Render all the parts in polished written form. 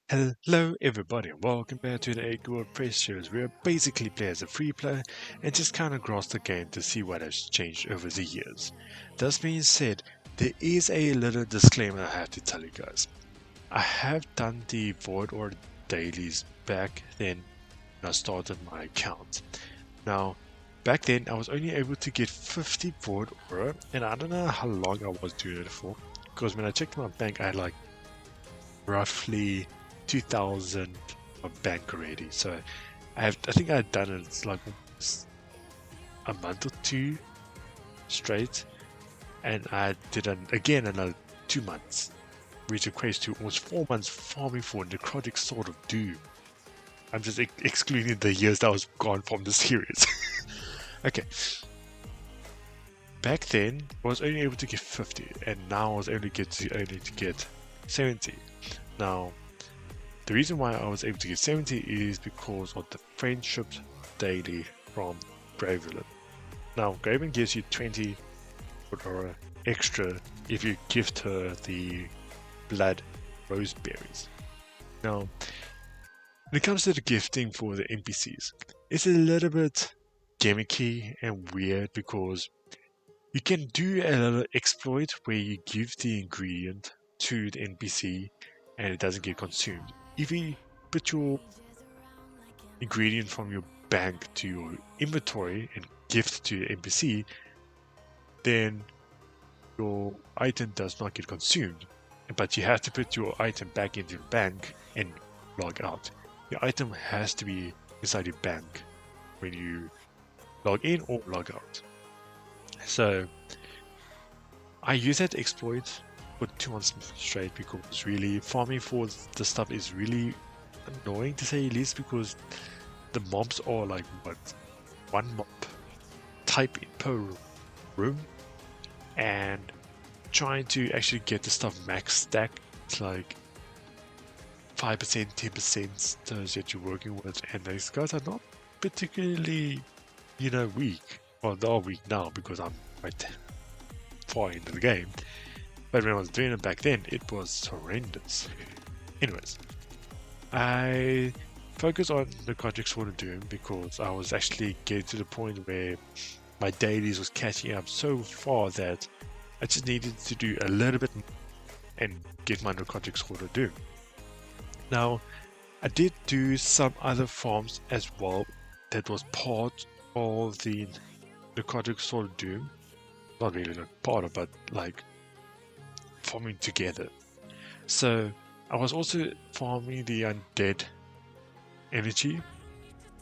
Hello everybody and welcome back to the AQWFresh series where I basically play as a free player and just kind of grasp the game to see what has changed over the years. This being said, there is a little disclaimer I have to tell you guys. I have done the Void or dailies back then when I started my account. Now, back then I was only able to get 50 Void Aura and I don't know how long I was doing it for because when I checked my bank I had like roughly 2000 of bank already. So I think I had done it like a month or two straight, and I did again another 2 months, which equates to almost 4 months farming for necrotic sword of doom. I'm just excluding the years that was gone from the series. Okay, back then I was only able to get 50, and now I was only to get 70. Now, the reason why I was able to get 70 is because of the friendship daily from Gravelin. Now, Gravelin gives you 20 or extra if you gift her the blood roseberries. Now, when it comes to the gifting for the NPCs, it's a little bit gimmicky and weird because you can do a little exploit where you give the ingredient to the NPC and it doesn't get consumed. If you put your ingredient from your bank to your inventory and gift to your NPC, then your item does not get consumed. But you have to put your item back into your bank and log out. Your item has to be inside your bank when you log in or log out. So I use that exploit for 2 months straight because really farming for the stuff is really annoying to say the least, because the mobs are like what, one mob type in per room, and trying to actually get the stuff max stack, it's like 5%, 10% that you're working with, and these guys are not particularly, weak. Well, they are weak now because I'm quite far into the game, but when I was doing it back then, it was horrendous. Anyways, I focus on the Necrotic Sword of Doom because I was actually getting to the point where my dailies was catching up so far that I just needed to do a little bit more and get my Necrotic Sword of Doom. Now, I did do some other farms as well that was part of the Necrotic Sword of Doom. Not really like part of, but like farming together. So I was also farming the undead energy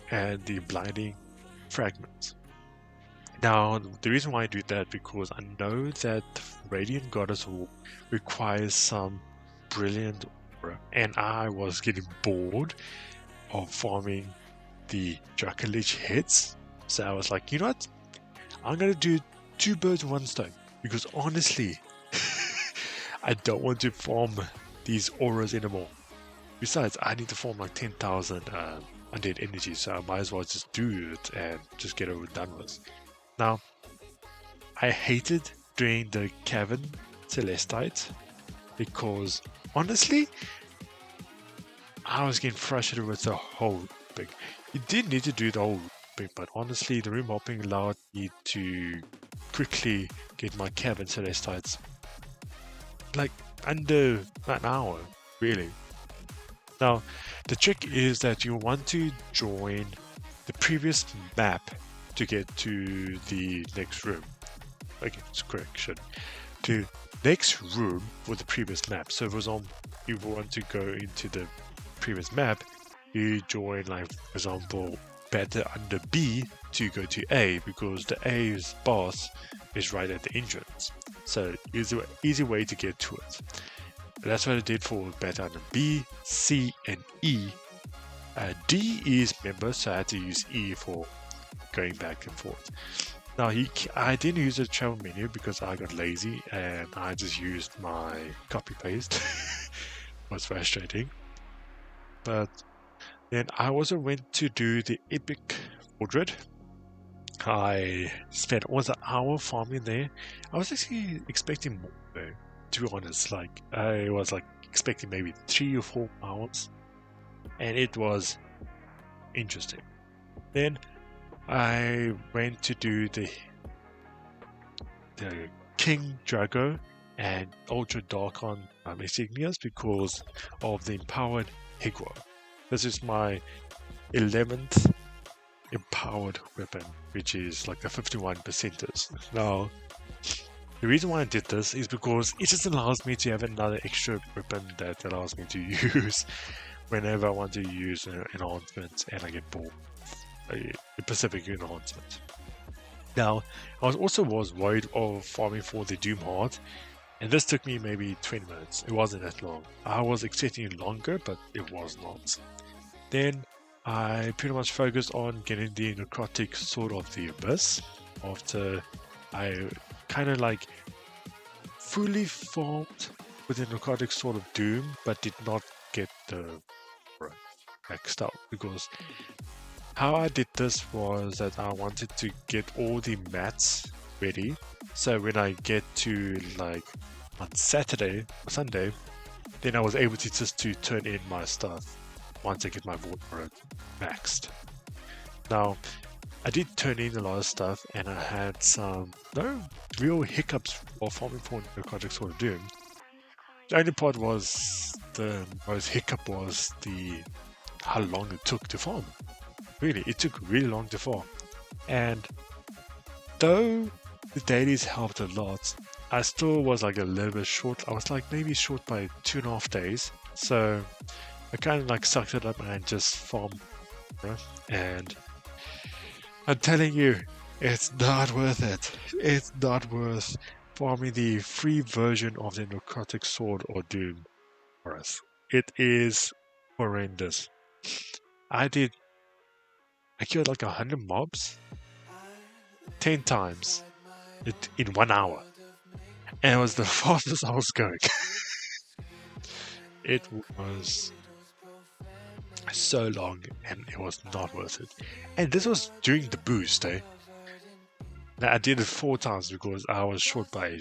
and the blinding fragments. Now, the reason why I do that because I know that Radiant Goddess War requires some brilliant aura, and I was getting bored of farming the Dracolich heads. So I was like, you know what? I'm gonna do 2 birds with 1 stone, because honestly, I don't want to farm these auras anymore. Besides, I need to farm like 10,000 undead energy, so I might as well just do it and just get it done with. Now, I hated doing the Cavern Celestite because honestly, I was getting frustrated with the whole thing. You did need to do the whole thing, but honestly, the room hopping allowed me to quickly get my Cavern Celestites like under an hour, really. Now, the trick is that you want to join the previous map to get to the next room. Okay, it's correction. To next room for the previous map. So for example, if you want to go into the previous map, you join, like, for example, better under B to go to A, because the A's boss is right at the entrance. So easy way to get to it. That's what I did for better under B, C, and E. D is member, so I had to use E for going back and forth. Now, I didn't use the travel menu because I got lazy and I just used my copy paste. It was frustrating. But then I also went to do the Epic Mordred. I spent almost an hour farming there. I was actually expecting more though, to be honest. Like, I was like expecting maybe 3 or 4 hours, and it was interesting. Then I went to do the King Drago and Ultra Darkon insignias because of the empowered Higwa. This is my 11th empowered weapon, which is like the 51%ers. Now, the reason why I did this is because it just allows me to have another extra weapon that allows me to use whenever I want to use an enhancement and I get bored. A specific enhancement. Now, I was worried of farming for the Doom Heart, and this took me maybe 20 minutes. It wasn't that long. I was expecting it longer, but it was not. Then I pretty much focused on getting the necrotic Sword of the Abyss after I kind of like fully farmed with the necrotic Sword of Doom, but did not get the maxed out because how I did this was that I wanted to get all the mats ready, so when I get to like on Saturday or Sunday, then I was able to just to turn in my stuff once I get my Vortex maxed. Now, I did turn in a lot of stuff and I had some no real hiccups while farming for Necrotic Sword of Doom. The only part was the most hiccup was the how long it took to farm. Really, it took really long to farm. And though the dailies helped a lot, I still was like a little bit short. I was like maybe short by 2.5 days. So I kind of like sucked it up and just farmed. And I'm telling you, it's not worth it. It's not worth farming the free version of the Necrotic Sword or Doom for us. It is horrendous. I killed like 100 mobs 10 times in 1 hour. And it was the fastest I was going. It was so long and it was not worth it. And this was during the boost, eh? Now, I did it 4 times because I was short by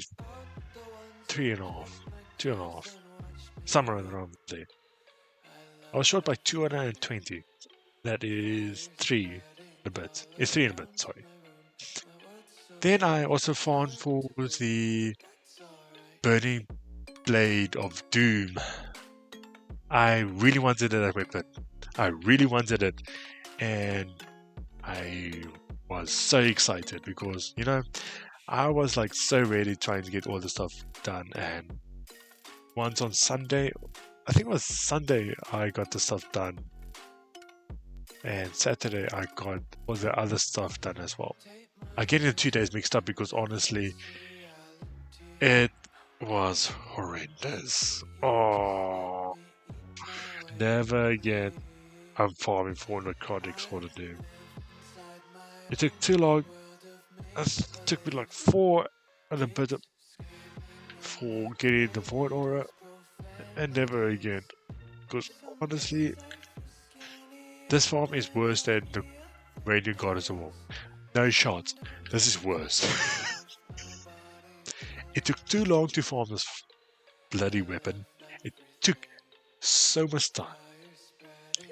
3.5, 2.5, somewhere around there. I was short by 220. That is 3 and a bit. It's 3 and a bit, sorry. Then I also found for the Burning Blade of Doom. I really wanted that weapon. I really wanted it. And I was so excited because, you know, I was like so ready trying to get all the stuff done. And once on Sunday, I think it was Sunday, I got the stuff done. And Saturday I got all the other stuff done as well. I get the 2 days mixed up because honestly, it was horrendous. Oh, never again. I'm farming for necrotic Sword of Doom. It took too long. It took me like 4 and a bit for getting the Void Aura, and never again. Because honestly, this farm is worse than the Radiant Goddess of War. No shots. This is worse. It took too long to farm this bloody weapon. It took so much time.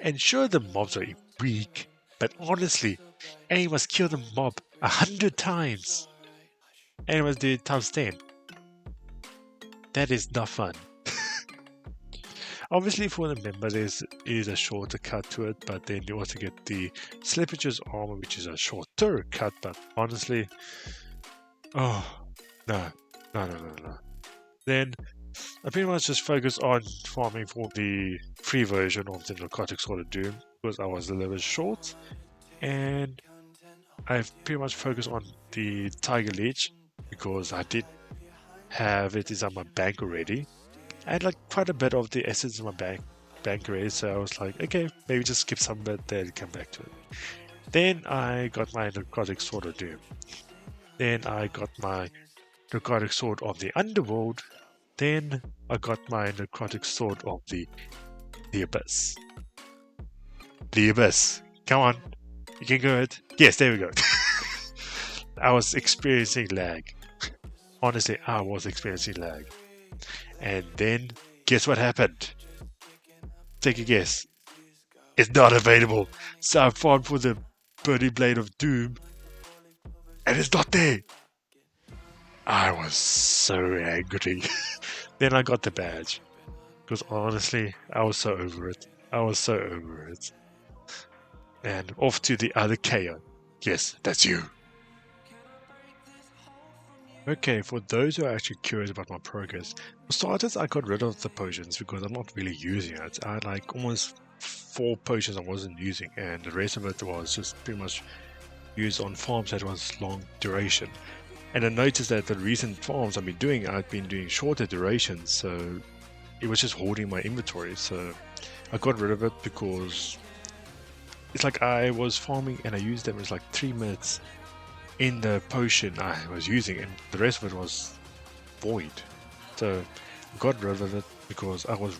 And sure, the mobs are weak, but honestly, anyone must kill the mob 100 times. And must do it times 10. That is not fun. Obviously, for the member, there is a shorter cut to it, but then you also get the Slippage's armor, which is a shorter cut. But honestly, oh no. Then I pretty much just focused on farming for the free version of the Necrotic Sword of Doom because I was a little bit short, and I've pretty much focused on the Tiger Leech because I did have it is on my bank already. I had like quite a bit of the essence in my bank already, so I was like, okay, maybe just skip some bit there and come back to it. Then I got my Necrotic Sword of Doom. Then I got my Necrotic Sword of the Underworld. Then I got my Necrotic Sword of the Abyss. The Abyss. Come on. You can go ahead. Yes, there we go. I was experiencing lag. Honestly, I was experiencing lag. And then Guess what happened? Take a guess. It's not available. So I farmed for the Burning Blade of Doom, and it's not there. I was so angry. Then I got the badge. Because honestly, I was so over it. I was so over it. And off to the other KO. Yes, that's you. Okay, for those who are actually curious about my progress, for starters, I got rid of the potions because I'm not really using it. I had like almost 4 potions I wasn't using, and the rest of it was just pretty much used on farms that was long duration. And I noticed that the recent farms I've been doing shorter durations, so it was just hoarding my inventory. So I got rid of it because it's like I was farming and I used them as like 3 minutes in the potion I was using, and the rest of it was void. So I got rid of it because I was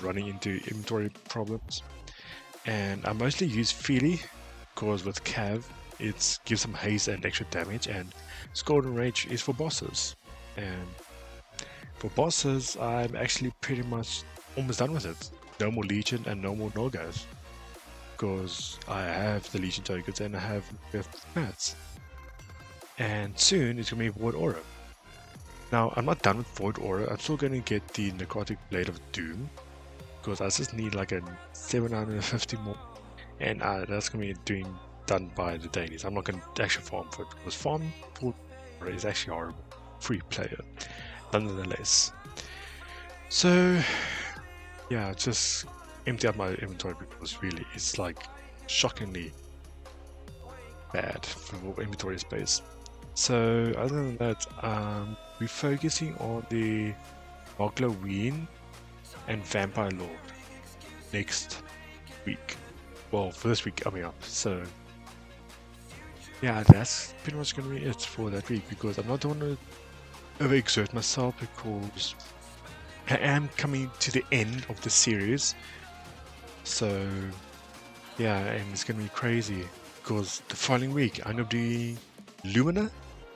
running into inventory problems. And I mostly use Feely because with Cav it gives some haste and extra damage, and Golden Rage is for bosses. And for bosses, I'm actually pretty much almost done with it. No more Legion and no more Norgas, because I have the Legion tokens and I have mats. And soon it's going to be Void Aura. Now, I'm not done with Void Aura. I'm still going to get the Necrotic Blade of Doom, because I just need like a 750 more, and that's going to be done by the dailies. I'm not going to actually farm for it, because farm for Aura is actually horrible. Free player, nonetheless. So, yeah, just empty out my inventory because really it's like shockingly bad for inventory space. So other than that, we're focusing on the Halloween and Vampire Lord next week. Well, for this week coming up. So yeah, that's pretty much going to be it for that week, because I'm not going to overexert myself, because I am coming to the end of the series. So yeah, and it's going to be crazy because the following week I'm going to be Lumina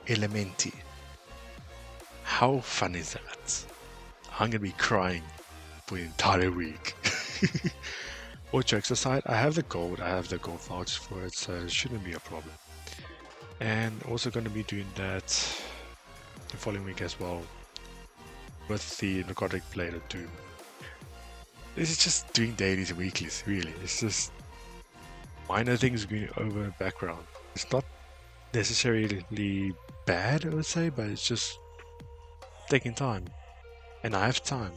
Elementi. How fun is that? I'm going to be crying for the entire week. All jokes aside, I have the gold vouchers for it, so it shouldn't be a problem. And also going to be doing that the following week as well with the Necrotic Blade of Doom. This is just doing dailies and weeklies, really. It's just minor things going over the background. It's not necessarily bad, I would say, but it's just taking time. And I have time.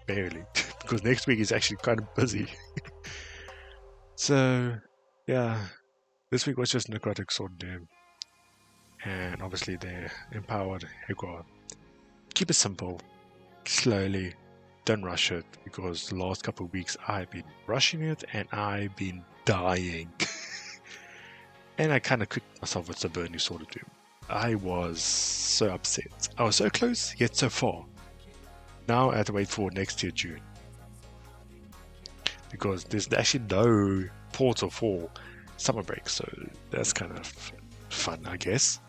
Barely. Because next week is actually kind of busy. So, yeah. This week was just Necrotic Sword Doom. And obviously the Empowered Hegwa. Keep it simple. Slowly. Don't rush it, because the last couple of weeks I've been rushing it and I've been dying. And I kind of kicked myself with the Burning Sword of Doom. I was so upset. I was so close, yet so far. Now I have to wait for next year June, because there's actually no portal for summer break, so that's kind of fun, I guess.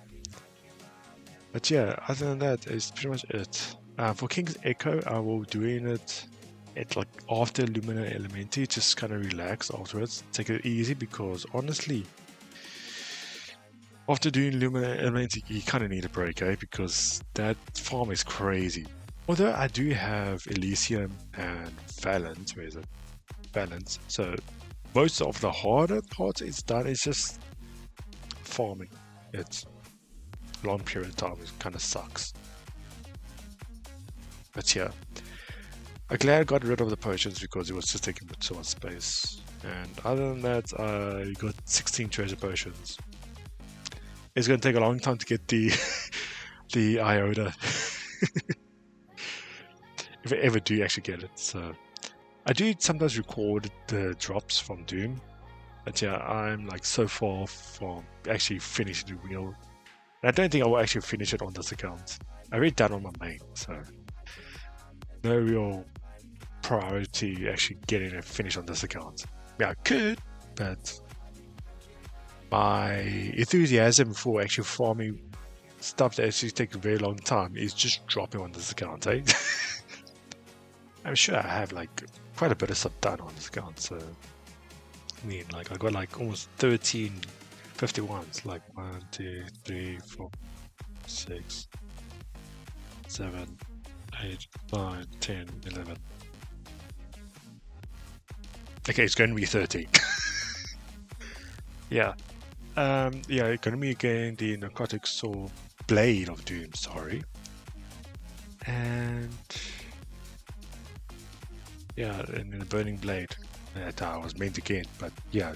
But yeah, other than that, it's pretty much it. For King's Echo, I will be doing it at like after Lumina Elementi, just kind of relax afterwards, take it easy, because honestly, after doing Lumina Elementi, you kind of need a break, because that farm is crazy. Although I do have Elysium and Valence, where is it? Valence. So most of the harder parts is done. It's just farming. It's long period of time. It kind of sucks. But yeah, I'm glad I got rid of the potions, because it was just taking so much space. And other than that, I got 16 treasure potions. It's going to take a long time to get the the iota. If I ever do actually get it. So I do sometimes record the drops from Doom, but yeah, I'm like so far from actually finishing the wheel. And I don't think I will actually finish it on this account. I already done on my main, so no real priority actually getting a finish on this account. Yeah, I could, but my enthusiasm for actually farming stuff that actually takes a very long time is just dropping on this account, eh? I'm sure I have like quite a bit of stuff done on this account, so I mean, like I got like almost 13 51s, like 1, 2, 3, 4, 6, 7, 8, 9, 10, 11. Okay, it's going to be 13. Yeah. Yeah, going to be again the necrotic saw blade of doom, sorry. And yeah, and the burning blade that I was meant to get, but yeah,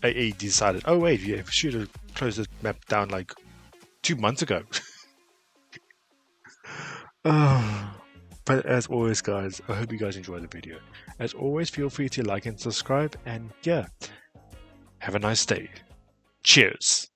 AA decided, oh wait, yeah, we should have closed the map down like 2 months ago. But as always, guys, I hope you guys enjoyed the video. As always, feel free to like and subscribe, and yeah, have a nice day. Cheers.